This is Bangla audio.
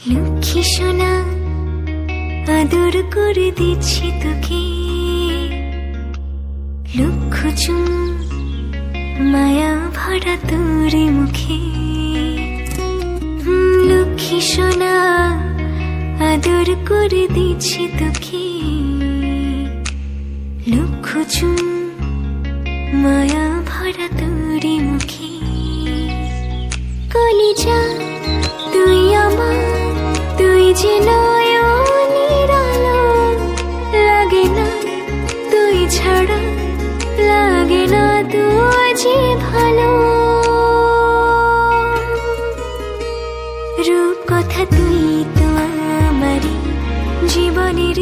লক্ষ্মী সোনা আদর করে দিচ্ছি তোকে, লক্ষ চুম মায়া ভরা তোর মুখে। লক্ষ্মী সোনা আদর করে দিচ্ছি তোকে, লক্ষ চুম মায়া ভরা তোর মুখে। কলিজা তুই আমার, তুই যে নয়নের আলো, লাগে না তুই ছাড়া, লাগে না তুই যে ভালো। রূপ কথা তুই তো আমারই জীবনের